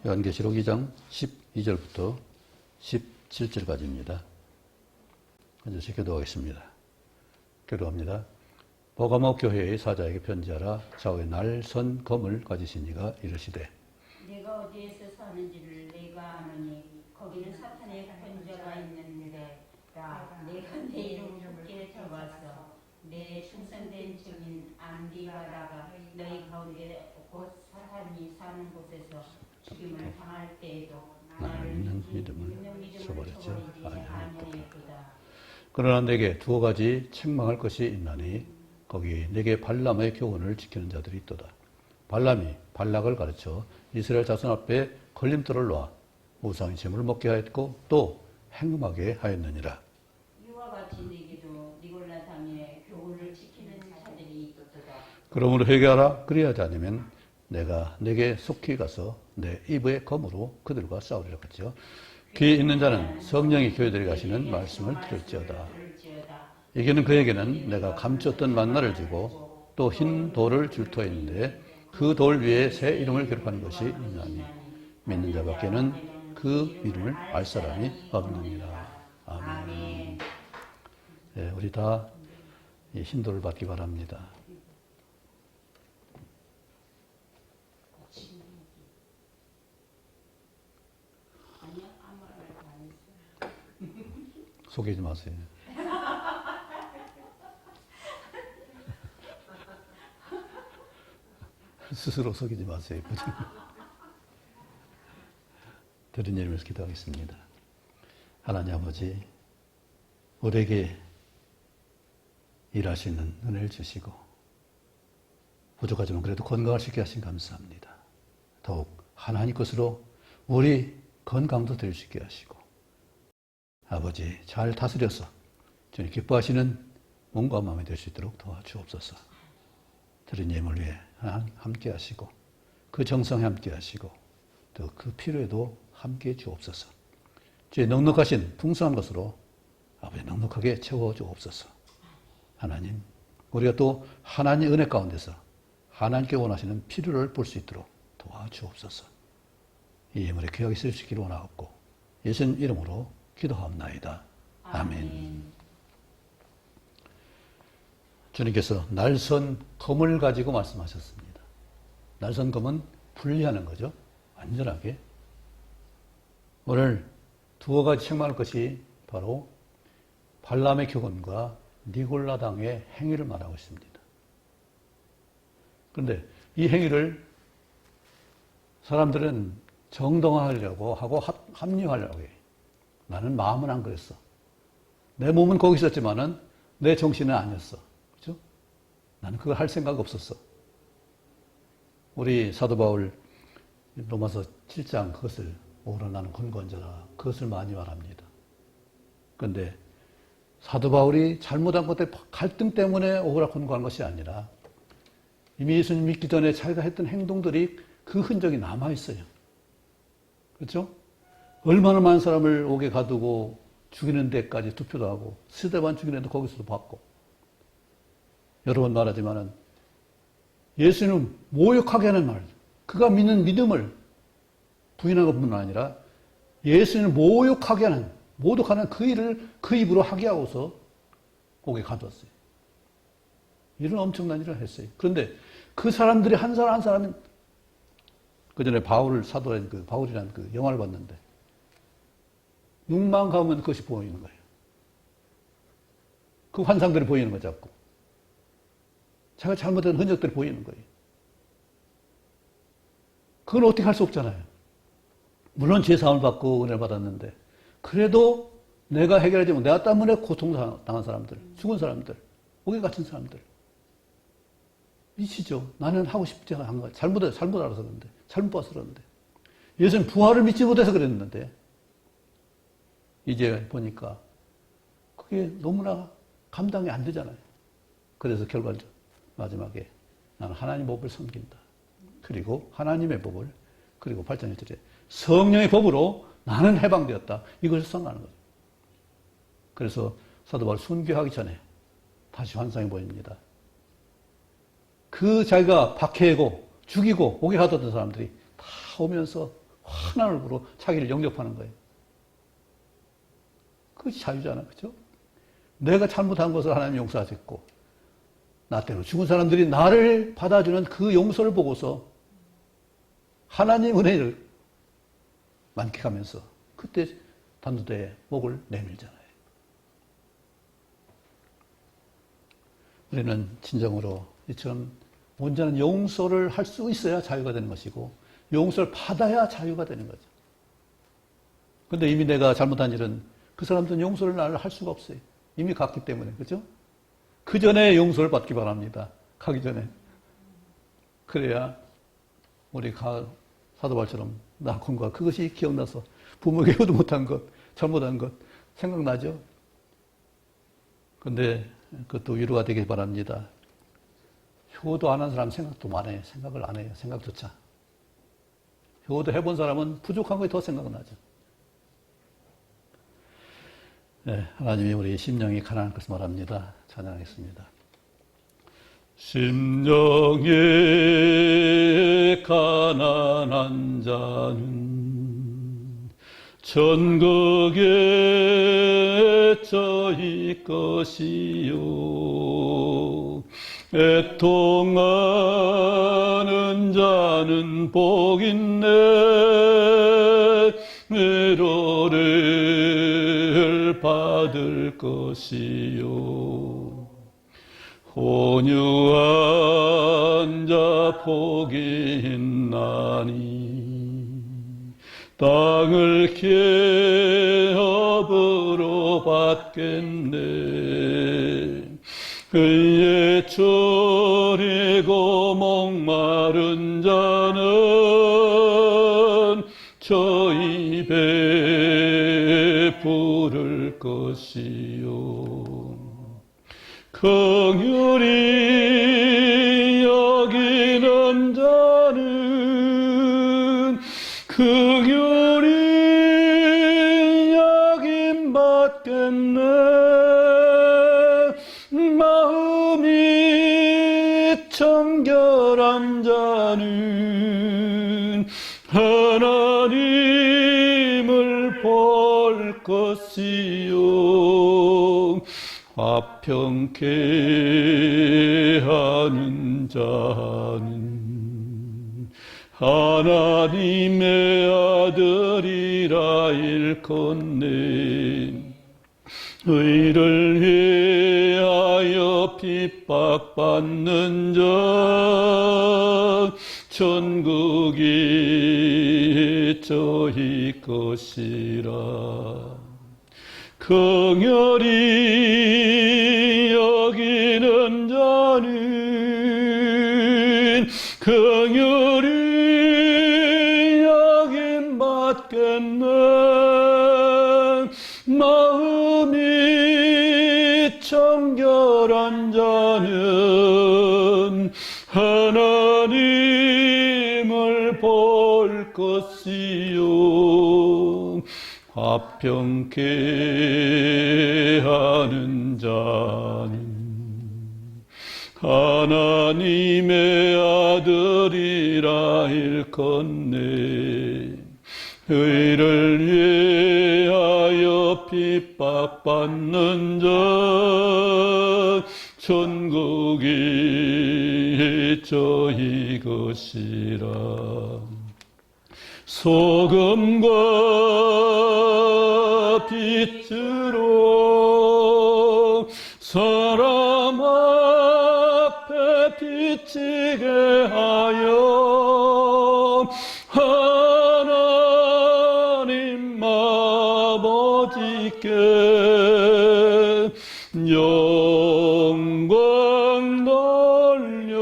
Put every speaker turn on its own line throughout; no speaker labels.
요한계시록 2장 12절부터 17절까지입니다. 먼저 기도하겠습니다. 기도합니다. 버가모 교회의 사자에게 편지하라. 좌우에 날선 검을 가지신 이가 이르시되
내가 어디에서 사는지를 내가 아노니 거기는 사탄의 편자가 있는데 내가 내 이름을 붙게 들어와서 내 충성된 증인 안디바라가 너희 가운데 곧 사탄이 사는 곳에서 죽임을 당할 때에도 나를
있는 믿음을 저버리지
아니하였도다.
그러나 내게 두어 가지 책망할 것이 있나니 거기 내게 발람의 교훈을 지키는 자들이 있도다. 발람이 발락을 가르쳐 이스라엘 자손 앞에 걸림돌을 놓아 우상의 짐을 먹게 하였고 또 행음하게 하였느니라.
이와 같이 내게도 니골라 당의 교훈을 지키는 자들이 있도다.
그러므로 회개하라. 그리하지 않으면 내가 내게 속히 가서 내 입의 검으로 그들과 싸우리라 했죠. 귀 있는 자는 성령이 교회들에게 하시는 말씀을 들을지어다. 이게는 그에게는 내가 감췄던 만나를 주고 또 흰 돌을 줄 터했는데 그 돌 위에 새 이름을 기록하는 것이 있나니 믿는 자밖에는 그 이름을 알 사람이 없느니라. 아멘. 네, 우리 다 이 흰 돌을 받기 바랍니다. 속이지 마세요. 스스로 속이지 마세요. 드린 이름에서 기도하겠습니다. 하나님 아버지, 우리에게 일하시는 은혜를 주시고 부족하지만 그래도 건강할 수 있게 하신 감사합니다. 더욱 하나님 것으로 우리 건강도 될 수 있게 하시고 아버지 잘 다스려서 주님 기뻐하시는 몸과 마음이 될 수 있도록 도와주옵소서. 드린 예물을 위해 함께 하시고 그 정성에 함께 하시고 또 그 필요에도 함께 주옵소서. 주의 넉넉하신 풍성한 것으로 아버지 넉넉하게 채워주옵소서. 하나님, 우리가 또 하나님의 은혜 가운데서 하나님께 원하시는 필요를 볼 수 있도록 도와주옵소서. 이 예물에 귀하게 쓰시기를 원하옵고 예수님 이름으로 기도하옵나이다. 아멘. 주님께서 날선 검을 가지고 말씀하셨습니다. 날선 검은 분리하는 거죠. 완전하게. 오늘 두어 가지 책망할 것이 바로 발람의 교훈과 니골라 당의 행위를 말하고 있습니다. 그런데 이 행위를 사람들은 정당화하려고 하고 합리화하려고 해요. 나는 마음은 안 그랬어. 내 몸은 거기 있었지만은 내 정신은 아니었어. 그죠? 나는 그걸 할 생각 없었어. 우리 사도 바울 로마서 7장 그것을 오라 나는 권건자라 그것을 많이 말합니다. 그런데 사도 바울이 잘못한 것에 갈등 때문에 오라 권고한 것이 아니라 이미 예수님 믿기 전에 자기가 했던 행동들이 그 흔적이 남아있어요. 그렇죠? 얼마나 많은 사람을 옥에 가두고 죽이는 데까지 투표도 하고 스데반 죽이는 데 거기서도 받고 여러 번 말하지만은 예수님은 모욕하게 하는 말, 그가 믿는 믿음을 부인한 것뿐만 아니라 예수님을 모욕하게 하는 모독하는 그 일을 그 입으로 하게 하고서 옥에 가두었어요. 이런 엄청난 일을 했어요. 그런데 그 사람들이 한 사람 한 사람은 그 전에 바울을 사도한 그 바울이라는 그 영화를 봤는데 눈만 감으면 그것이 보이는 거예요. 그 환상들이 보이는 거 자꾸. 자기가 잘못된 흔적들이 보이는 거예요. 그건 어떻게 할 수 없잖아요. 물론 죄사함을 받고 은혜를 받았는데 그래도 내가 해결하지 못하면 내가 때문에 고통당한 사람들, 죽은 사람들, 옥에 갇힌 사람들 미치죠. 나는 하고 싶지 않은 거야. 잘못 알아서 그런데 잘못 봐서 그러는데 예수는 부활을 믿지 못해서 그랬는데 이제 보니까 그게 너무나 감당이 안 되잖아요. 그래서 결과적으로 마지막에 나는 하나님 법을 섬긴다. 그리고 하나님의 법을 그리고 8장 1절에 성령의 법으로 나는 해방되었다. 이것을 선언하는 거죠. 그래서 사도 바울 순교하기 전에 다시 환상이 보입니다. 그 자기가 박해하고 죽이고 옥에 가뒀던 사람들이 다 오면서 환한 얼굴로 자기를 영접하는 거예요. 그것이 자유잖아, 그죠? 내가 잘못한 것을 하나님 용서하셨고, 나 때문에 죽은 사람들이 나를 받아주는 그 용서를 보고서 하나님 은혜를 만끽하면서 그때 단두대에 목을 내밀잖아요. 우리는 진정으로 이처럼 온전한 용서를 할 수 있어야 자유가 되는 것이고 용서를 받아야 자유가 되는 거죠. 그런데 이미 내가 잘못한 일은 그 사람들은 용서를 나를 할 수가 없어요. 이미 갔기 때문에, 그죠? 그 전에 용서를 받기 바랍니다. 가기 전에. 그래야 우리 사도발처럼 낙헌과 그것이 기억나서 부모에게 효도 못한 것, 잘못한 것 생각나죠? 근데 그것도 위로가 되길 바랍니다. 효도 안 한 사람 생각도 많아요. 생각을 안 해요. 생각조차. 효도 해본 사람은 부족한 것이 더 생각나죠. 네, 하나님이 우리 심령이 가난한 것을 말합니다. 찬양하겠습니다. 심령이 가난한 자는 천국에 저희 것이요 애통하는 자는 복 있네 위로를 받을 것이요 온유한 자 복이 있나니 땅을 기업으로 받겠네 그의 졸이고 목마른 자는 저 입에 부를 것이요 긍휼히 여기는 자는 긍휼히 여김 받겠네 마음이 청결한 자는 하나님을 볼 것이요 화평케 하는 자는 하나님의 아들이라 일컫네 의를 위하여 핍박받는 자 천국이 저희 것이라 긍휼히 여기는 자는 긍휼히 여김 받겠네 마음이 청결한 자는 하나님을 볼 것이요 화평케 하는 자는 하나님의 아들이라 일컫네 의를 위하여 핍박받는 자 천국이 저희 것이라 소금과 빛으로 사람 앞에 비치게 하여 하나님 아버지께 영광 돌려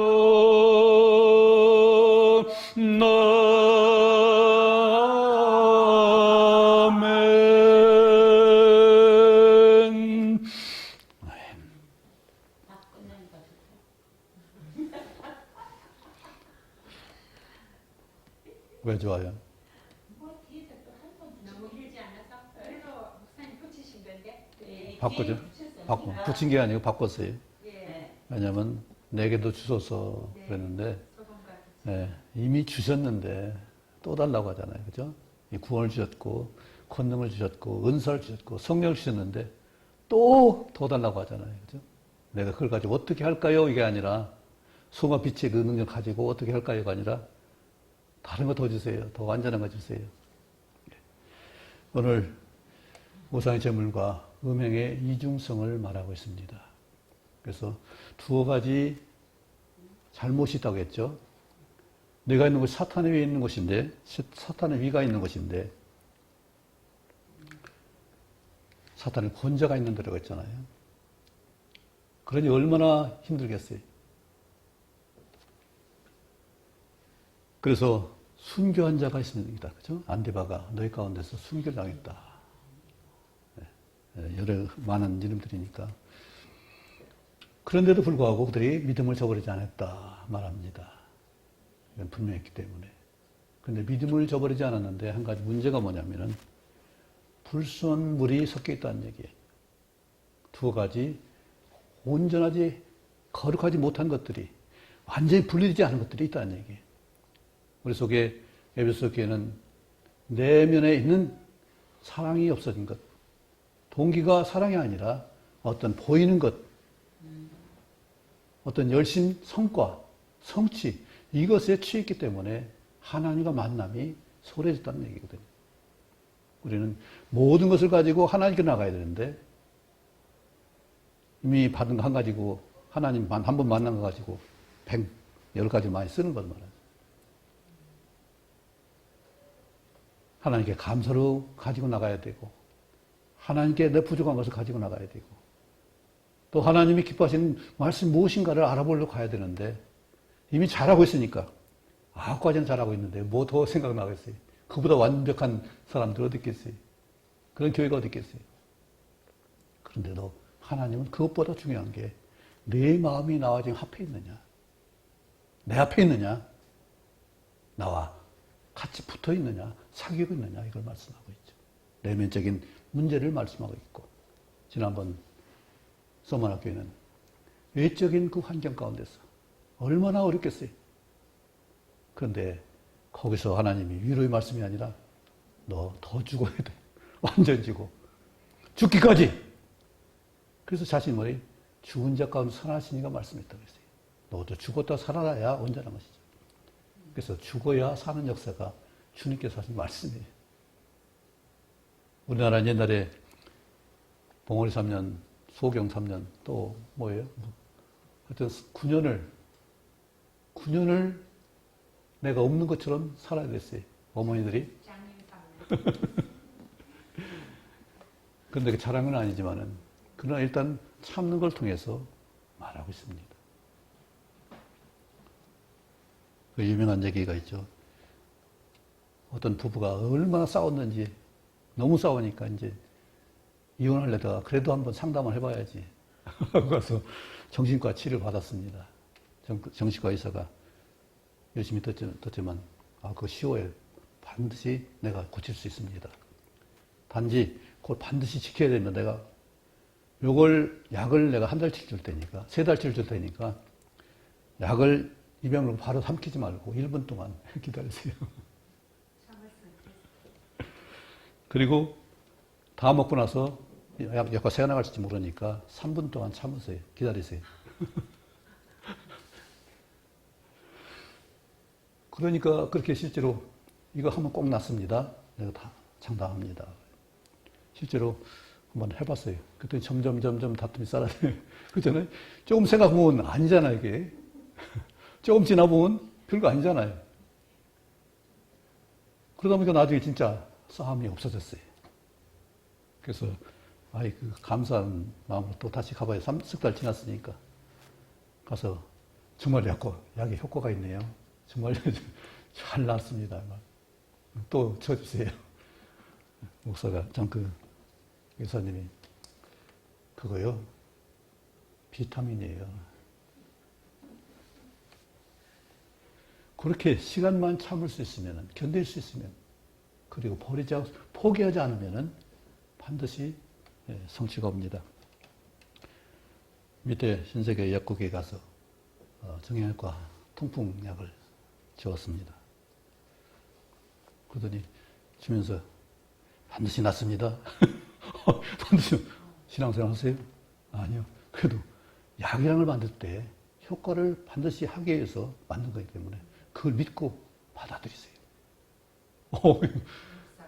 왜 좋아요?
뭐 뒤에서 또 한 번 너무 길지 않아서?
그래도 목사님 붙이신 건데?
네,
바꾸죠.
붙였어요.
붙인 게 아니고 바꿨어요.
예.
왜냐면 내게도 주소서 그랬는데
소금과
이미 주셨는데 또 또 달라고 하잖아요. 그죠? 이 구원을 주셨고, 권능을 주셨고, 은사를 주셨고, 성령을 주셨는데, 또 더 달라고 하잖아요. 그죠? 내가 그걸 가지고 어떻게 할까요? 이게 아니라, 소가 빛의 그 능력을 가지고 어떻게 할까요가 아니라, 다른 거 더 주세요. 더 완전한 거 주세요. 오늘 우상의 제물과 음행의 이중성을 말하고 있습니다. 그래서 두어 가지 잘못이 있다고 했죠. 내가 있는 곳이 사탄의 위에 있는 곳인데, 사탄의 위가 있는 곳인데, 사탄의 권자가 있는 데라고 했잖아요. 그러니 얼마나 힘들겠어요. 그래서 순교한 자가 있습니다. 그죠? 안디바가 너희 가운데서 순교를 당했다. 여러 많은 이름들이니까. 그런데도 불구하고 그들이 믿음을 저버리지 않았다 말합니다. 이건 분명했기 때문에. 그런데 믿음을 저버리지 않았는데 한 가지 문제가 뭐냐면은 불순물이 섞여 있다는 얘기예요. 두 가지 온전하지 거룩하지 못한 것들이 완전히 분리되지 않은 것들이 있다는 얘기예요. 우리 속에 에베소 교회는 내면에 있는 사랑이 없어진 것. 동기가 사랑이 아니라 어떤 보이는 것, 어떤 열심, 성과, 성취, 이것에 취했기 때문에 하나님과 만남이 소홀해졌다는 얘기거든요. 우리는 모든 것을 가지고 하나님께 나가야 되는데 이미 받은 거 한 가지고 하나님 한 번 만난 거 가지고 10가지 많이 쓰는 것 말이에요. 하나님께 감사로 가지고 나가야 되고 하나님께 내 부족한 것을 가지고 나가야 되고 또 하나님이 기뻐하시는 말씀이 무엇인가를 알아보려고 가야 되는데 이미 잘하고 있으니까 그까지는 잘하고 있는데 뭐 더 생각나겠어요. 그보다 완벽한 사람들 어디 있겠어요. 그런 교회가 어디 있겠어요. 그런데도 하나님은 그것보다 중요한 게 내 마음이 나와 지금 앞에 있느냐, 내 앞에 있느냐, 나와 같이 붙어 있느냐, 사귀고 있느냐 이걸 말씀하고 있죠. 내면적인 문제를 말씀하고 있고 지난번 서머학교에는 외적인 그 환경 가운데서 얼마나 어렵겠어요. 그런데 거기서 하나님이 위로의 말씀이 아니라 너 더 죽어야 돼. 완전 죽어. 죽기까지. 그래서 자신이 뭐래? 죽은 자 가운데 살아나시니가 말씀했다고 했어요. 너도 죽었다 살아나야 온전한 것이죠. 그래서 죽어야 사는 역사가 주님께서 하신 말씀이에요. 우리나라는 옛날에 봉오리 3년, 소경 3년, 또 뭐예요? 하여튼 9년을 내가 없는 것처럼 살아야 됐어요. 어머니들이. 그런데 그 자랑은 아니지만은, 그러나 일단 참는 걸 통해서 말하고 있습니다. 그 유명한 얘기가 있죠. 어떤 부부가 얼마나 싸웠는지, 너무 싸우니까 이제 이혼하려다가 그래도 한번 상담을 해봐야지. 하고 가서 정신과 치료를 받았습니다. 정신과 의사가 열심히 듣지만, 그거 쉬워요. 반드시 내가 고칠 수 있습니다. 단지 그걸 반드시 지켜야 되면 내가 약을 내가 한 달치 줄 테니까, 3달치를 줄 테니까, 약을 입양으로 바로 삼키지 말고 1분 동안 기다리세요. 그리고 다 먹고 나서 약과 새가 나갈지 모르니까 3분 동안 참으세요. 기다리세요. 그러니까 그렇게 실제로 이거 하면 꼭 낫습니다. 내가 다 장담합니다. 실제로 한번 해봤어요. 그랬더니 점점 다툼이 쌓아져요. 그렇잖아요. 조금 생각해보면 아니잖아요, 이게. 조금 지나보면 별거 아니잖아요. 그러다 보니까 나중에 진짜 싸움이 없어졌어요. 그래서, 그 감사한 마음으로 또 다시 가봐요. 3달 지났으니까. 가서, 정말 약이 효과가 있네요. 정말 잘 나았습니다. 또 쳐주세요. 목사가, 의사님이, 그거요, 비타민이에요. 그렇게 시간만 참을 수 있으면, 견딜 수 있으면, 그리고 포기하지 않으면 반드시 성취가 옵니다. 밑에 신세계 약국에 가서 정형외과 통풍약을 지웠습니다. 그러더니 주면서 반드시 낫습니다. 반드시 신앙생활 하세요? 아니요. 그래도 약이라는 걸 만들 때 효과를 반드시 하기 위해서 만든 거기 때문에 그걸 믿고 받아들이세요.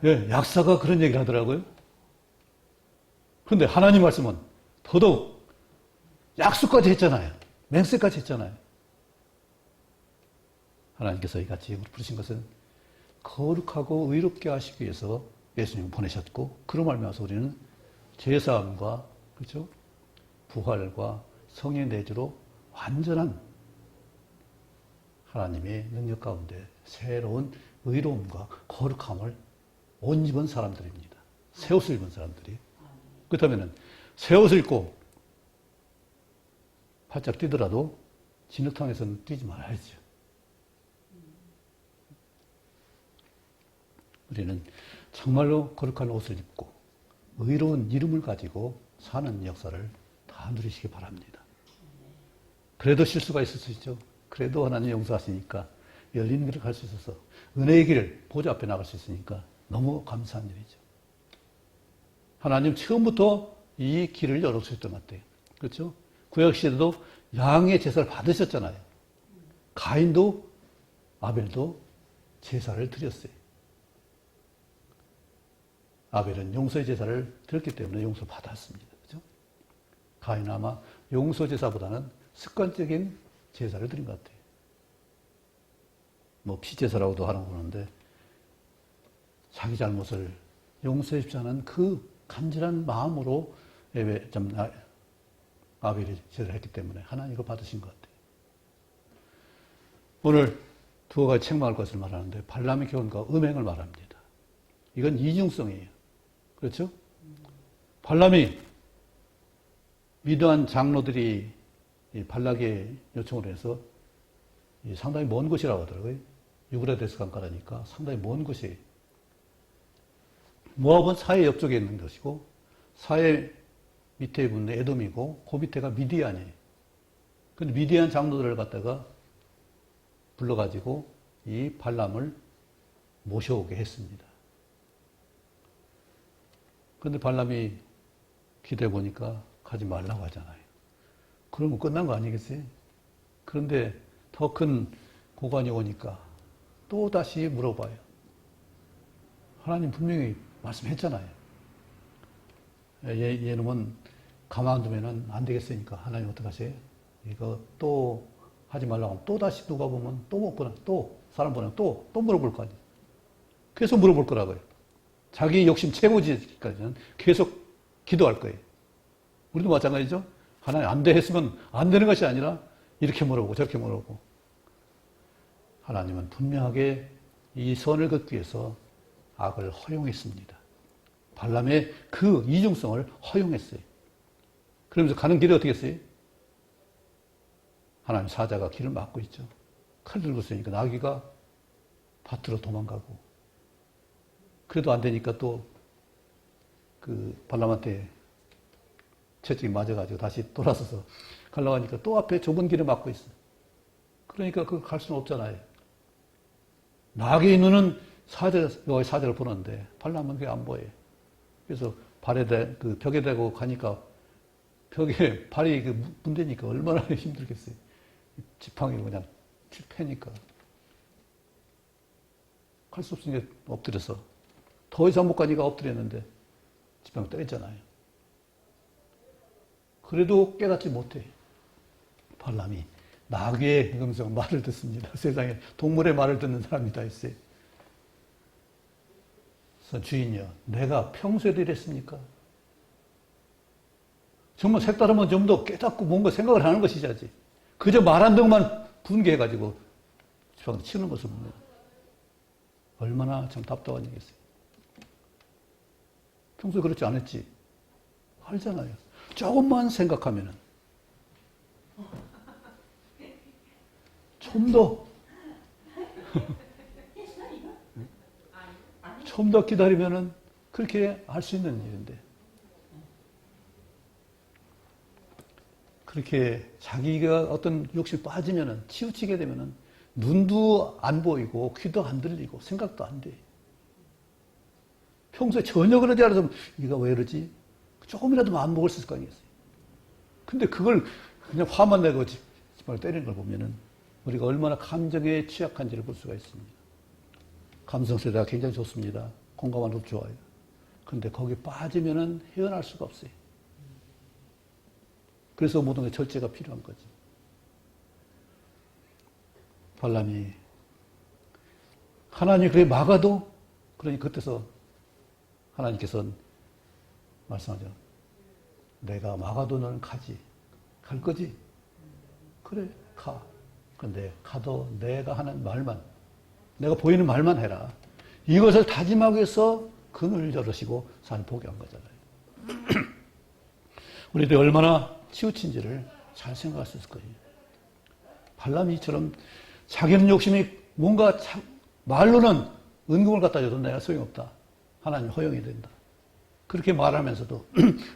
예, 약사가 그런 얘기를 하더라고요. 그런데 하나님 말씀은 더더욱 약속까지 했잖아요. 맹세까지 했잖아요. 하나님께서 이같이 부르신 것은 거룩하고 의롭게 하시기 위해서 예수님을 보내셨고, 그로 말미암아서 우리는 죄사함과 그렇죠? 부활과 성의 내주로 완전한 하나님의 능력 가운데 새로운 의로움과 거룩함을 옷 입은 사람들입니다. 새 옷을 입은 사람들이. 그렇다면 새 옷을 입고 바짝 뛰더라도 진흙탕에서는 뛰지 말아야죠. 우리는 정말로 거룩한 옷을 입고 의로운 이름을 가지고 사는 역사를 다 누리시기 바랍니다. 그래도 실수가 있을 수 있죠. 그래도 하나님 용서하시니까 열린 길을 갈 수 있어서 은혜의 길을 보좌 앞에 나갈 수 있으니까 너무 감사한 일이죠. 하나님 처음부터 이 길을 열어주셨던 것 같아요. 그렇죠? 구약시대도 양의 제사를 받으셨잖아요. 가인도 아벨도 제사를 드렸어요. 아벨은 용서의 제사를 드렸기 때문에 용서 받았습니다. 그렇죠? 가인은 아마 용서 제사보다는 습관적인 제사를 드린 것 같아요. 뭐 피제사라고도 하는 거 보는데 자기 잘못을 용서해 주지 않은 그 간절한 마음으로 아벨이 제사를 했기 때문에 하나님 이거 받으신 것 같아요. 오늘 두 가지 책망할 것을 말하는데 발람의 교훈과 음행을 말합니다. 이건 이중성이에요. 그렇죠? 발람이 미드한 장로들이 발락의 요청을 해서 상당히 먼 곳이라고 하더라고요. 유브라데스 강가라니까 상당히 먼 곳이에요. 모압은 사해 옆쪽에 있는 것이고 사해 밑에 있는 에돔이고 그 밑에가 미디안이에요. 근데 미디안 장로들을 갖다가 불러가지고 이 발람을 모셔오게 했습니다. 그런데 발람이 기대해 보니까 가지 말라고 하잖아요. 그러면 끝난 거 아니겠어요? 그런데 더 큰 고관이 오니까 또 다시 물어봐요. 하나님 분명히 말씀했잖아요. 얘놈은 가만두면 안 되겠으니까 하나님 어떡하세요? 이거 또 하지 말라고 하면 또 다시 누가 보면 또 못 보내, 또 사람 보내면 또 물어볼 거 아니에요. 계속 물어볼 거라고요. 자기 욕심 채워지기까지는 계속 기도할 거예요. 우리도 마찬가지죠. 하나님 안 돼 했으면 안 되는 것이 아니라 이렇게 물어보고 저렇게 물어보고. 하나님은 분명하게 이 선을 걷기 위해서 악을 허용했습니다. 발람의 그 이중성을 허용했어요. 그러면서 가는 길이 어떻게 했어요? 하나님 사자가 길을 막고 있죠. 칼 들고 있으니까 나귀가 밭으로 도망가고. 그래도 안 되니까 또 그 발람한테 채찍이 맞아가지고 다시 돌아서서 가려고 하니까 또 앞에 좁은 길을 막고 있어. 그러니까 그거 갈 수는 없잖아요. 나귀의 눈은 사자를 보는데 발람은 그게 안 보여요. 그래서 그 벽에 대고 가니까 벽에 발이 문대니까 얼마나 힘들겠어요. 지팡이로 그냥 패니까. 갈 수 없으니까 엎드려서. 더 이상 못 가니까 엎드렸는데 지팡이 때렸잖아요. 그래도 깨닫지 못해. 발람이 나귀의 음성 말을 듣습니다. 세상에 동물의 말을 듣는 사람이 다 있어요. 그래서 주인이여, 내가 평소에도 이랬습니까? 정말 색다르면 좀 더 깨닫고 뭔가 생각을 하는 것이지. 그저 말한 동만 분개해가지고 지팡이 치는 것을 보면 얼마나 참 답답한 일이겠어요. 평소에 그렇지 않았지. 알잖아요. 조금만 생각하면은 좀 더 기다리면은 그렇게 할 수 있는 일인데. 그렇게 자기가 어떤 욕심에 빠지면은 치우치게 되면은 눈도 안 보이고 귀도 안 들리고 생각도 안 돼. 평소에 전혀 그러지 않아서 이가 왜 이러지? 조금이라도 마음 먹을 수 있을 거 아니겠어요? 근데 그걸 그냥 화만 내고 집을 때리는 걸 보면은 우리가 얼마나 감정에 취약한지를 볼 수가 있습니다. 감성세대가 굉장히 좋습니다. 공감하는 것 좋아요. 근데 거기 빠지면은 헤어날 수가 없어요. 그래서 모든 게 절제가 필요한 거지. 발람이 하나님이 그래 막아도 그러니 그때서 하나님께서는 말씀하죠. 내가 막아도 너는 가지. 갈 거지? 그래, 가. 근데 가도 내가 하는 말만, 내가 보이는 말만 해라. 이것을 다짐하기 위해서 그늘 열으시고 산을 포기한 거잖아요. 우리들이 얼마나 치우친지를 잘 생각할 수 있을 거예요. 발람이처럼 자기는 욕심이 뭔가 말로는 은금을 갖다 줘도 내가 소용없다. 하나님 허용이 된다. 그렇게 말하면서도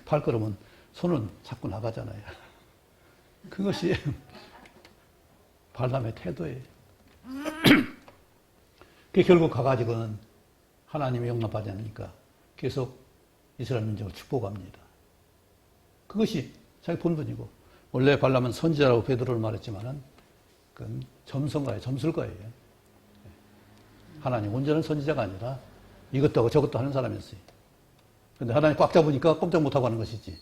발걸음은 손은 자꾸 나가잖아요. 그것이 발람의 태도예요. 그게 결국 가가지고는 하나님이 용납하지 않으니까 계속 이스라엘 민족을 축복합니다. 그것이 자기 본분이고, 원래 발람은 선지자라고 베드로를 말했지만은 그건 점성가예요. 점술가예요. 하나님 온전한 선지자가 아니라 이것도 하고 저것도 하는 사람이었어요. 근데 하나님 꽉 잡으니까 꼼짝 못하고 하는 것이지.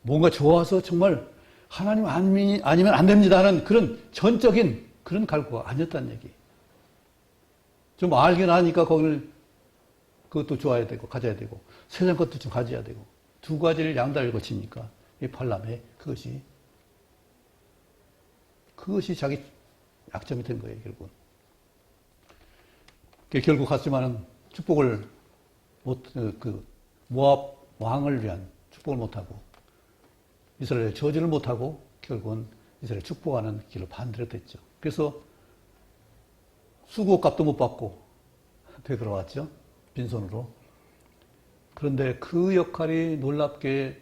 뭔가 좋아서 정말 하나님 아니면 안 됩니다 하는 그런 전적인 그런 갈구가 아니었다는 얘기. 좀 알긴 하니까 거기를 그것도 좋아야 되고 가져야 되고 세상 것도 좀 가져야 되고 두 가지를 양다리를 거치니까 이 발람의 그것이 자기 약점이 된 거예요, 결국은. 결국 갔지만은 축복을 모압 왕을 위한 축복을 못하고 이스라엘 저주를 못하고 결국은 이스라엘 축복하는 길로 반대로 됐죠. 그래서 수고값도 못 받고 되돌아왔죠. 빈손으로. 그런데 그 역할이 놀랍게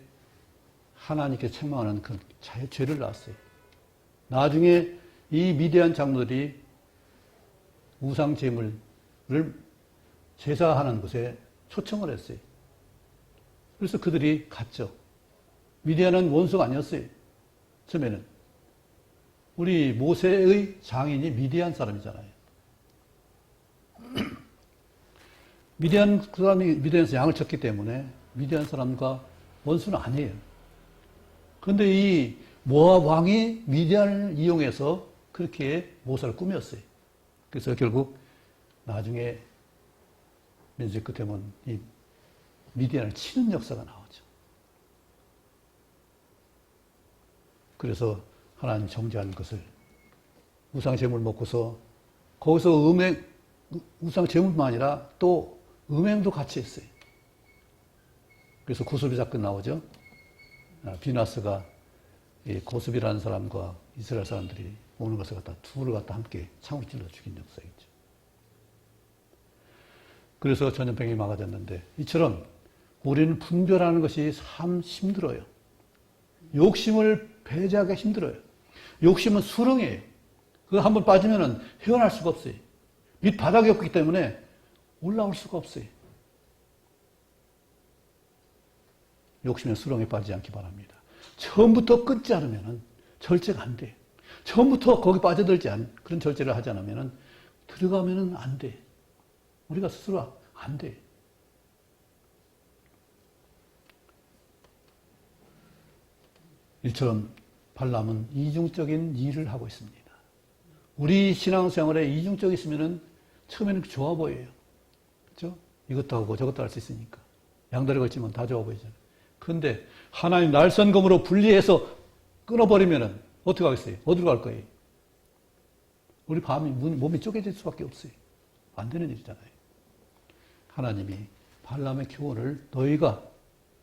하나님께 책망하는 그 죄를 낳았어요. 나중에 이 미디안 장로들이 우상 제물을 제사하는 곳에 초청을 했어요. 그래서 그들이 갔죠. 미디안은 원수가 아니었어요. 처음에는. 우리 모세의 장인이 미디안 사람이잖아요. 미디안 사람이 미디안에서 양을 쳤기 때문에 미디안 사람과 원수는 아니에요. 그런데 이 모압 왕이 미디안을 이용해서 그렇게 모사를 꾸몄어요. 그래서 결국 나중에 민수의 끝에는 이 미디안을 치는 역사가 나오죠. 그래서 하나님 정죄한 것을 우상 제물 먹고서 거기서 우상 제물뿐만 아니라 또 음행도 같이 했어요. 그래서 고수비 사건 나오죠. 비나스가 고수비라는 사람과 이스라엘 사람들이 오는 것을 갖다 둘을 갖다 함께 창으로 찔러 죽인 역사가 있죠. 그래서 전염병이 막아졌는데 이처럼 우리는 분별하는 것이 참 힘들어요. 욕심을 배제하기가 힘들어요. 욕심은 수렁이에요. 그거 한번 빠지면 헤어날 수가 없어요. 밑바닥이 없기 때문에 올라올 수가 없어요. 욕심의 수렁에 빠지지 않기 바랍니다. 처음부터 끊지 않으면 절제가 안 돼요. 처음부터 거기 빠져들지 않은 그런 절제를 하지 않으면 들어가면 안 돼. 우리가 스스로 안 돼. 이처럼 발람은 이중적인 일을 하고 있습니다. 우리 신앙생활에 이중적이 있으면 처음에는 좋아 보여요. 그렇죠? 이것도 하고 저것도 할 수 있으니까. 양다리 걸치면 다 좋아 보이잖아요. 그런데 하나님 날선검으로 분리해서 끊어버리면 어떻게 하겠어요? 어디로 갈 거예요? 우리 몸이 쪼개질 수밖에 없어요. 안 되는 일이잖아요. 하나님이 발람의 교훈을 너희가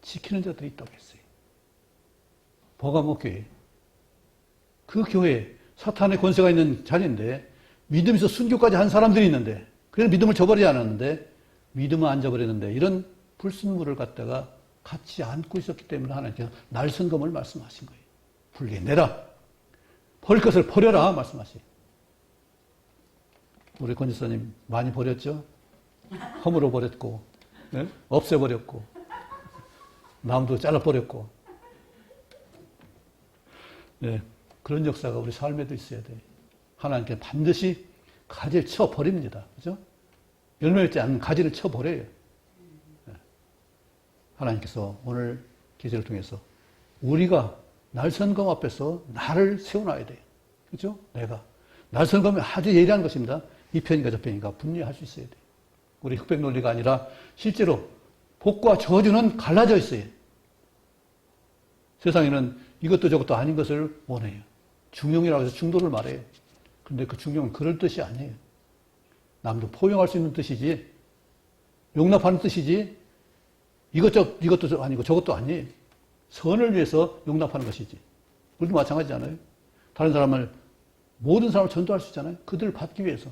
지키는 자들이 있다고 했어요. 버가모 교회. 그 교회에 사탄의 권세가 있는 자리인데 믿음에서 순교까지 한 사람들이 있는데 그래서 믿음을 저버리지 않았는데 믿음을 안 저버렸는데 이런 불순물을 갖다가 같이 안고 있었기 때문에 하나님께서 날선검을 말씀하신 거예요. 분리해내라. 버릴 것을 버려라 말씀하시. 우리 권지사님 많이 버렸죠? 허물어 버렸고, 예? 없애버렸고, 나무도 잘라버렸고, 예, 그런 역사가 우리 삶에도 있어야 돼. 하나님께 반드시 가지를 쳐버립니다. 그죠? 열매 맺지 않는 가지를 쳐버려요. 예. 하나님께서 오늘 기제를 통해서 우리가 날선검 앞에서 나를 세워놔야 돼요. 그죠? 내가. 날선검이 아주 예리한 것입니다. 이 편인가 저 편인가 분리할 수 있어야 돼요. 우리 흑백 논리가 아니라 실제로 복과 저주는 갈라져 있어요. 세상에는 이것도 저것도 아닌 것을 원해요. 중용이라고 해서 중도를 말해요. 그런데 그 중용은 그럴 뜻이 아니에요. 남도 포용할 수 있는 뜻이지, 용납하는 뜻이지, 이것도 아니고 저것도 아니에요. 선을 위해서 용납하는 것이지. 우리도 마찬가지잖아요. 다른 사람을, 모든 사람을 전도할 수 있잖아요. 그들을 받기 위해서.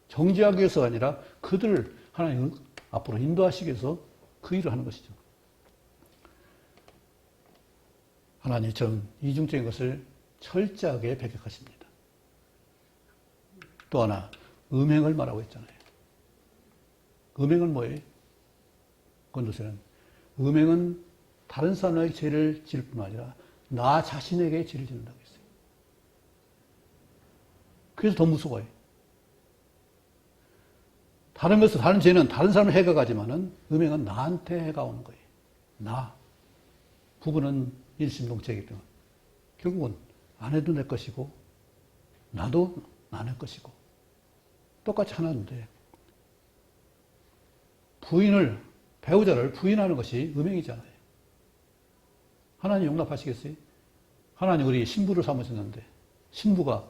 정죄하기 위해서가 아니라 그들을 하나님 앞으로 인도하시기 위해서 그 일을 하는 것이죠. 하나님이 좀 이중적인 것을 철저하게 배격하십니다. 또 하나, 음행을 말하고 있잖아요. 음행은 뭐예요? 건도서는 음행은 다른 사람에게 죄를 지을 뿐만 아니라 나 자신에게 죄를 짓는다고 했어요. 그래서 더 무서워요. 다른 것은, 다른 죄는 다른 사람을 해가 가지만은 음행은 나한테 해가 오는 거예요. 나. 부부는 일심동체이기 때문에 결국은 아내도 내 것이고 나도 나의 것이고 똑같이 하나인데 배우자를 부인하는 것이 음행이잖아요. 하나님 용납하시겠어요? 하나님 우리 신부를 삼으셨는데 신부가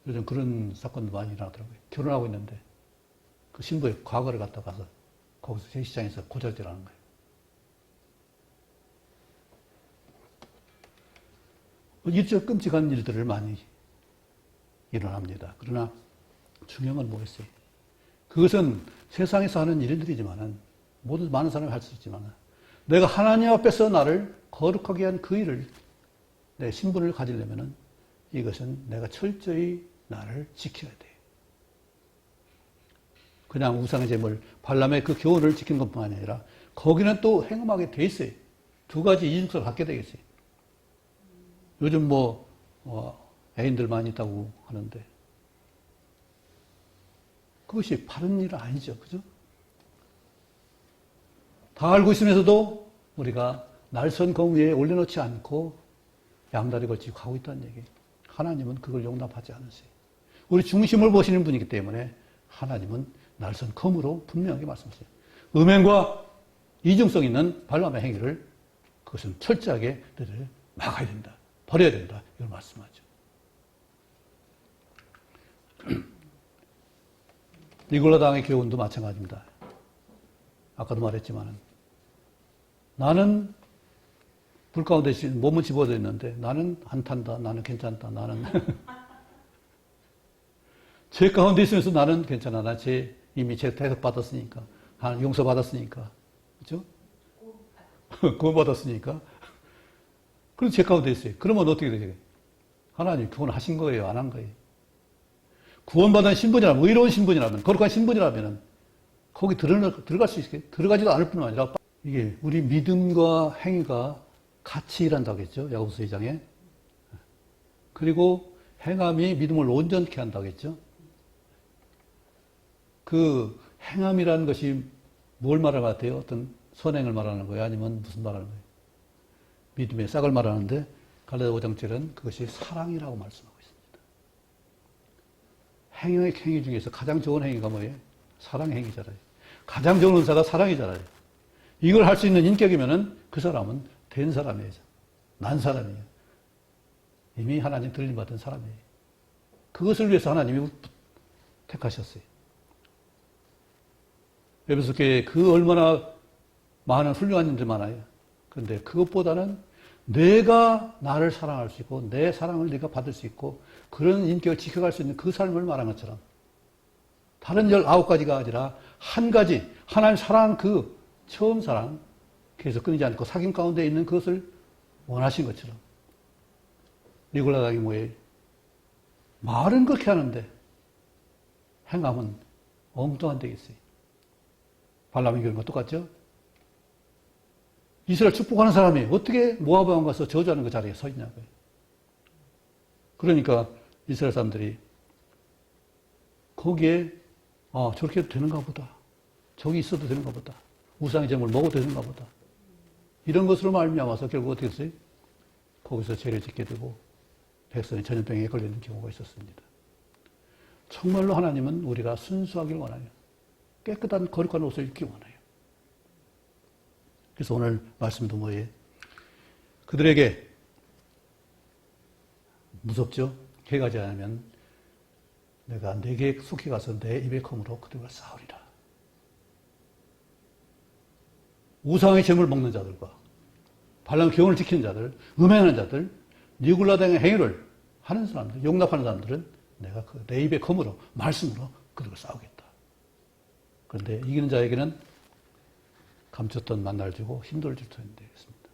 요즘 그런 사건도 많이 일어나더라고요. 결혼하고 있는데 그 신부의 과거를 갖다 가서 거기서 제시장에서 고절질하는 거예요. 일절 끔찍한 일들을 많이 일어납니다. 그러나 중요한 건 뭐겠어요? 그것은 세상에서 하는 일들이지만은 모든 많은 사람이 할 수 있지만은 내가 하나님 앞에서 나를 거룩하게 한 그 일을 내 신분을 가지려면은 이것은 내가 철저히 나를 지켜야 돼. 그냥 우상의 제물 발람의 그 교훈을 지키는 것뿐만 아니라 거기는 또 행음하게 돼 있어요. 두 가지 이중성을 갖게 되겠어요. 요즘 애인들 많이 있다고 하는데 그것이 바른 일은 아니죠. 그죠? 다 알고 있으면서도 우리가 날선 검 위에 올려놓지 않고 양다리 걸치고 가고 있다는 얘기예요. 하나님은 그걸 용납하지 않으세요. 우리 중심을 보시는 분이기 때문에 하나님은 날선 검으로 분명하게 말씀하세요. 음행과 이중성 있는 발람의 행위를 그것은 철저하게 너희들 막아야 된다. 버려야 된다. 이걸 말씀하죠. 니골라당의 교훈도 마찬가지입니다. 아까도 말했지만 나는 불 가운데 몸은 집어져 있는데 나는 안 탄다. 나는 괜찮다. 나는 죄 가운데 있으면서 나는 괜찮아. 나 이미 죄 대접받았으니까. 용서받았으니까. 그렇죠? 구원받았으니까. 그럼 죄 가운데 있어요. 그러면 어떻게 되죠? 하나님 구원하신 거예요? 안 한 거예요? 구원받은 신분이라면, 의로운 신분이라면, 거룩한 신분이라면 거기 들어갈 수 있게 들어가지도 않을 뿐만 아니라 이게 우리 믿음과 행위가 같이 일한다고 했죠. 야고보서 2장에. 그리고 행함이 믿음을 온전케 한다고 했죠. 그 행함이라는 것이 뭘 말하는 것 같아요? 어떤 선행을 말하는 거예요? 아니면 무슨 말하는 거예요? 믿음의 싹을 말하는데 갈라디아 5장 7은 그것이 사랑이라고 말씀하고 있습니다. 행위 중에서 가장 좋은 행위가 뭐예요? 사랑 행위잖아요. 가장 좋은 은사가 사랑이잖아요. 이걸 할 수 있는 인격이면은 그 사람은 된 사람이에요. 난 사람이에요. 이미 하나님 들림받은 사람이에요. 그것을 위해서 하나님이 택하셨어요. 에베소 교회에 그 얼마나 많은 훌륭한 일들 많아요. 그런데 그것보다는 내가 나를 사랑할 수 있고 내 사랑을 네가 받을 수 있고 그런 인격을 지켜갈 수 있는 그 삶을 말한 것처럼 다른 19가지가 아니라 한 가지 하나님 사랑 그 처음 사랑 계속 끊이지 않고 사귐 가운데 있는 그것을 원하신 것처럼 니골라당이 뭐예요? 말은 그렇게 하는데 행함은 엉뚱한 데 있어요. 발람의 교훈과 똑같죠? 이스라엘 축복하는 사람이 어떻게 모압 왕 가서 저주하는 그 자리에 서 있냐고요. 그러니까 이스라엘 사람들이 거기에 저렇게 해도 되는가 보다. 저기 있어도 되는가 보다. 우상의 제물 먹어도 되는가 보다. 이런 것으로 말미암아서 결국 어떻게 했어요? 거기서 죄를 짓게 되고 백성이 전염병에 걸리는 경우가 있었습니다. 정말로 하나님은 우리가 순수하길 원해요. 깨끗한 거룩한 옷을 입기 원해요. 그래서 오늘 말씀도 뭐예요? 그들에게 무섭죠? 해가 지나면 내가 내게 속히 가서 내 입의 검으로 그들과 싸우리라. 우상의 제물 먹는 자들과 발람 교훈을 지키는 자들, 음행하는 자들, 니굴라당의 행위를 하는 사람들, 용납하는 사람들은 내가 내 입의 검으로, 말씀으로 그들과 싸우겠다. 그런데 이기는 자에게는 감췄던 만나를 주고 힘돌을 줄 터인데 되겠습니다.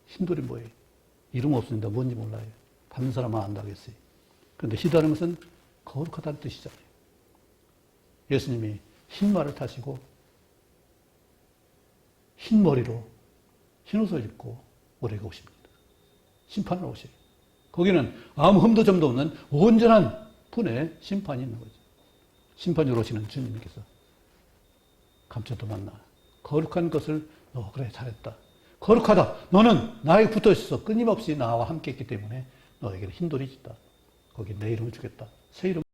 힘돌이 뭐예요? 이름 없으니까 뭔지 몰라요. 받는 사람만 안다겠어요. 그런데 희다는 것은 거룩하다는 뜻이잖아요. 예수님이 흰 말을 타시고 흰 머리로 흰 옷을 입고 우리에게 오십니다. 심판을 오셔요. 거기는 아무 흠도 점도 없는 온전한 분의 심판이 있는 거죠. 심판으로 오시는 주님께서 감춰도 만나 거룩한 것을 너 그래 잘했다. 거룩하다. 너는 나에게 붙어 있어서 끊임없이 나와 함께 했기 때문에 너에게는 흰돌이 있다. 거기 내 이름을 주겠다. 새 이름을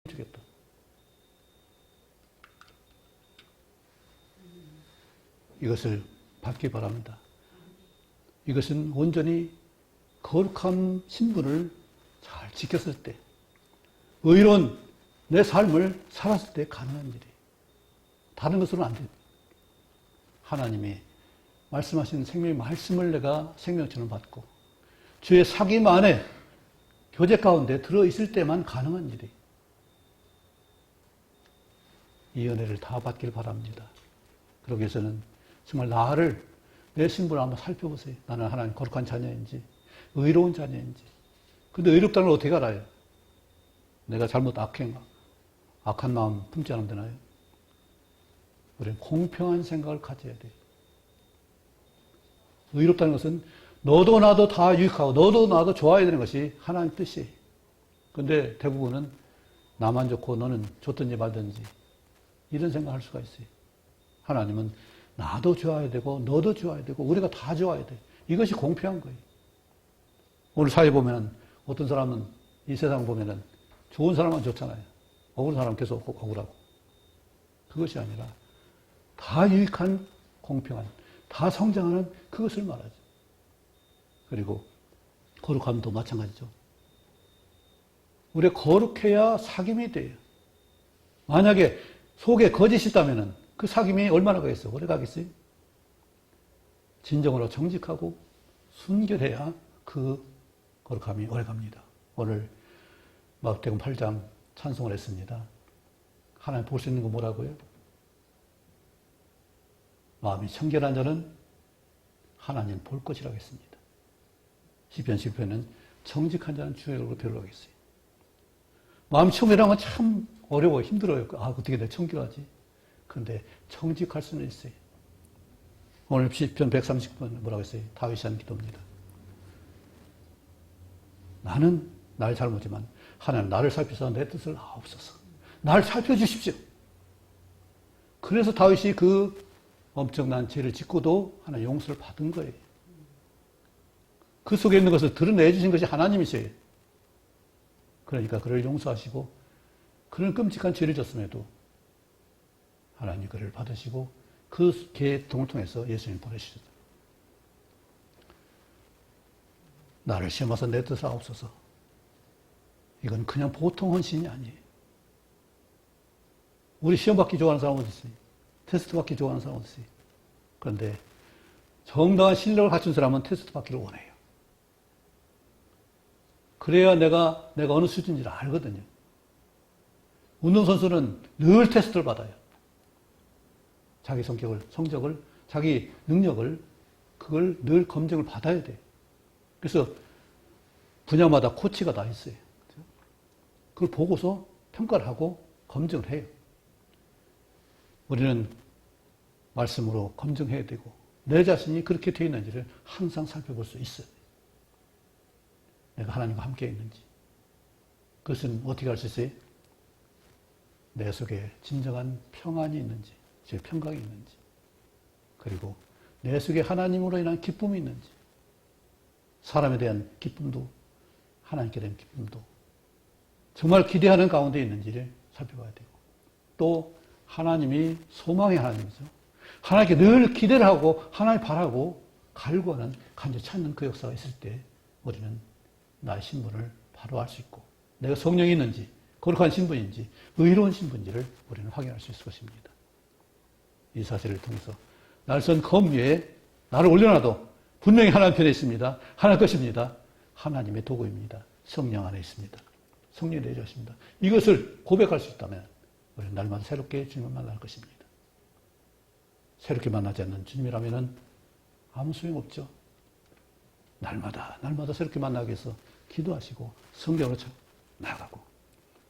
주겠다. 이것을 받기 바랍니다. 이것은 온전히 거룩한 신분을 잘 지켰을 때, 의로운 내 삶을 살았을 때 가능한 일이에요. 다른 것으로는 안 됩니다. 하나님이 말씀하신 생명의 말씀을 내가 생명처럼 받고 주의 사귐 안에 교제 가운데 들어있을 때만 가능한 일이에요. 이 은혜를 다 받길 바랍니다. 그러기 위해서는 정말 나를 내 신분을 한번 살펴보세요. 나는 하나님 거룩한 자녀인지 의로운 자녀인지. 근데 의롭다는 걸 어떻게 알아요? 내가 잘못 악한 마음 품지 않으면 되나요? 우리는 공평한 생각을 가져야 돼요. 의롭다는 것은 너도 나도 다 유익하고 너도 나도 좋아야 되는 것이 하나님 뜻이에요. 근데 대부분은 나만 좋고 너는 좋든지 말든지 이런 생각을 할 수가 있어요. 하나님은 나도 좋아야 되고 너도 좋아야 되고 우리가 다 좋아야 돼요. 이것이 공평한 거예요. 오늘 사회 보면 어떤 사람은 이 세상 보면은 좋은 사람만 좋잖아요. 억울한 사람은 계속 억울하고. 그것이 아니라 다 유익한 공평한 다 성장하는 그것을 말하죠. 그리고 거룩함도 마찬가지죠. 우리가 거룩해야 사귐이 돼요. 만약에 속에 거짓이 있다면 그 사귐이 얼마나 가겠어요? 오래 가겠어요? 진정으로 정직하고 순결해야 그 거룩함이 오래 갑니다. 오늘 마태복음 8장 찬송을 했습니다. 하나님 볼 수 있는 거 뭐라고요? 마음이 청결한 자는 하나님 볼 것이라고 했습니다. 시편 10편은 정직한 자는 주의 얼굴을 배우라겠어요. 마음 청결한 건 참 어려워요. 힘들어요. 어떻게 내가 청결하지? 그런데 정직할 수는 있어요. 오늘 시편 130편 뭐라고 했어요? 다윗이 한 기도입니다. 나는 나를 잘못지만 하나님 나를 살피사 내 뜻을 하옵소서. 나를 살펴주십시오. 그래서 다윗이 그 엄청난 죄를 짓고도 하나님 용서를 받은 거예요. 그 속에 있는 것을 드러내 주신 것이 하나님이세요. 그러니까 그를 용서하시고 그런 끔찍한 죄를 졌음에도 하나님 그를 받으시고 그 계통을 통해서 예수님 보내주셨다. 나를 시험하사 내 뜻을 하옵소서. 이건 그냥 보통 헌신이 아니에요. 우리 시험 받기 좋아하는 사람 어디 있어요? 테스트 받기 좋아하는 사람 어디 있어요? 그런데 정당한 실력을 갖춘 사람은 테스트 받기를 원해요. 그래야 내가 어느 수준인지를 알거든요. 운동선수는 늘 테스트를 받아요. 자기 성적을, 자기 능력을, 그걸 늘 검증을 받아야 돼요. 그래서 분야마다 코치가 다 있어요. 그걸 보고서 평가를 하고 검증을 해요. 우리는 말씀으로 검증해야 되고 내 자신이 그렇게 되어 있는지를 항상 살펴볼 수 있어요. 내가 하나님과 함께 있는지. 그것은 어떻게 알 수 있어요? 내 속에 진정한 평안이 있는지, 즉 평강이 있는지, 그리고 내 속에 하나님으로 인한 기쁨이 있는지, 사람에 대한 기쁨도, 하나님께 대한 기쁨도 정말 기대하는 가운데 있는지를 살펴봐야 되고, 또 하나님이 소망의 하나님이죠. 하나님께 늘 기대를 하고 하나님 바라고 갈구하는 간절히 찾는 그 역사가 있을 때 우리는 나의 신분을 바로 알 수 있고 내가 성령이 있는지 거룩한 신분인지 의로운 신분인지를 우리는 확인할 수 있을 것입니다. 이 사실을 통해서 날선 검 위에 나를 올려놔도 분명히 하나님 편에 있습니다. 하나님 것입니다. 하나님의 도구입니다. 성령 안에 있습니다. 성령이 내주십니다. 이것을 고백할 수 있다면 우리는 날마다 새롭게 주님을 만날 것입니다. 새롭게 만나지 않는 주님이라면 아무 소용없죠. 날마다 새롭게 만나기 위해서 기도하시고 성경으로 나아가고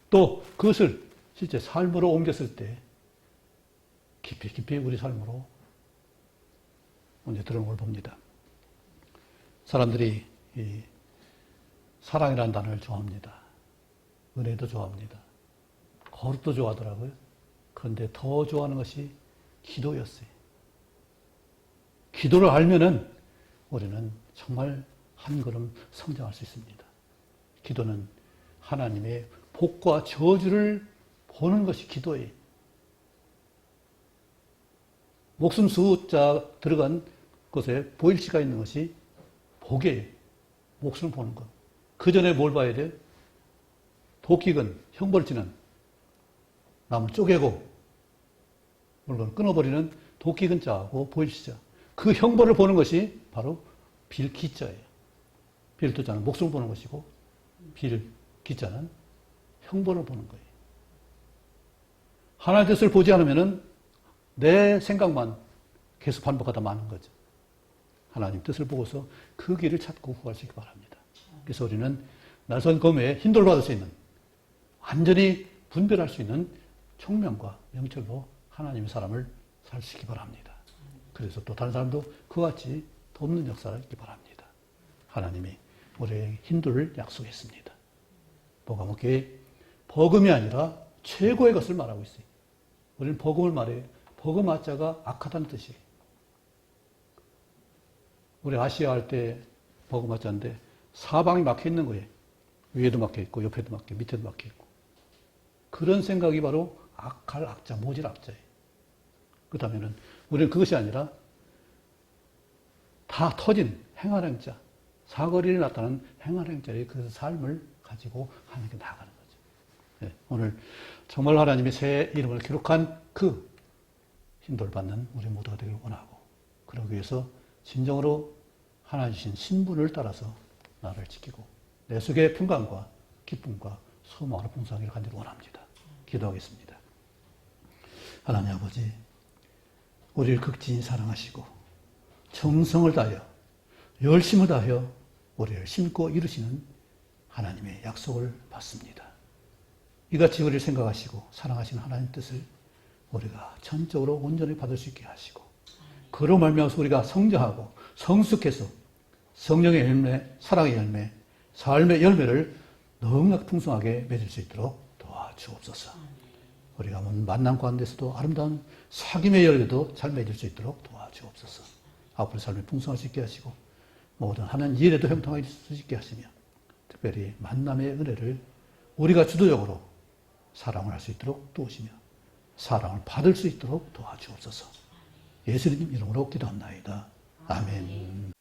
또 그것을 실제 삶으로 옮겼을 때 깊이 우리 삶으로 먼저 들어오는 걸 봅니다. 사람들이 이 사랑이라는 단어를 좋아합니다. 은혜도 좋아합니다. 거룩도 좋아하더라고요. 그런데 더 좋아하는 것이 기도였어요. 기도를 알면은 우리는 정말 한 걸음 성장할 수 있습니다. 기도는 하나님의 복과 저주를 보는 것이 기도예요. 목숨 숫자 들어간 곳에 보일치가 있는 것이 복이에요. 목숨을 보는 것. 그 전에 뭘 봐야 돼요? 도끼근, 형벌지는 나무 쪼개고 물건 끊어버리는 도끼근자하고 보일치자. 그 형벌을 보는 것이 바로 빌기자예요. 빌두자는 목숨을 보는 것이고 빌기자는 형벌을 보는 거예요. 하나님의 뜻을 보지 않으면 내 생각만 계속 반복하다 마는 거죠. 하나님 뜻을 보고서 그 길을 찾고 구할 수 있기 바랍니다. 그래서 우리는 날선 검에 힌돌 받을 수 있는 완전히 분별할 수 있는 총명과 명철로 하나님의 사람을 살 수 있기 바랍니다. 그래서 또 다른 사람도 그와 같이 돕는 역사가 있기 바랍니다. 하나님이 우리에게 힌돌을 약속했습니다. 복음교회 복음이 아니라 최고의 것을 말하고 있어요. 우리는 복음을 말해요. 복음 하자가 악하다는 뜻이에요. 우리 아시아 할 때 복음 하자인데 사방이 막혀 있는 거예요. 위에도 막혀 있고 옆에도 막혀 있고 밑에도 막혀 있고. 그런 생각이 바로 악할 악자, 모질 악자예요. 그렇다면 우리는 그것이 아니라 다 터진 행하행자, 사거리에 나타나는 행하행자의 그 삶을 가지고 하나님께 나아가는 거죠. 네, 오늘 정말 하나님의 새 이름을 기록한 그 힌돌 받는 우리 모두가 되길 원하고 그러기 위해서 진정으로 하나님 주신 신분을 따라서 나를 지키고 내 속의 평강과 기쁨과 소망으로 풍성하기를 간절히 원합니다. 기도하겠습니다. 하나님 아버지, 우리를 극진히 사랑하시고 정성을 다하여 열심을 다하여 우리를 심고 이루시는 하나님의 약속을 받습니다. 이같이 우리를 생각하시고 사랑하시는 하나님 뜻을 우리가 전적으로 온전히 받을 수 있게 하시고 그로 말미암아서 우리가 성장하고 성숙해서 성령의 열매, 사랑의 열매, 삶의 열매를 너무나 풍성하게 맺을 수 있도록 도와주옵소서. 우리가 만남 가운데서도 아름다운 사귐의 열매도 잘 맺을 수 있도록 도와주옵소서. 앞으로 삶이 풍성할 수 있게 하시고 모든 하는 일에도 형통할 수 있게 하시며 특별히 만남의 은혜를 우리가 주도적으로 사랑을 할 수 있도록 도우시며 사랑을 받을 수 있도록 도와주옵소서. 예수님 이름으로 기도합나이다. 아멘.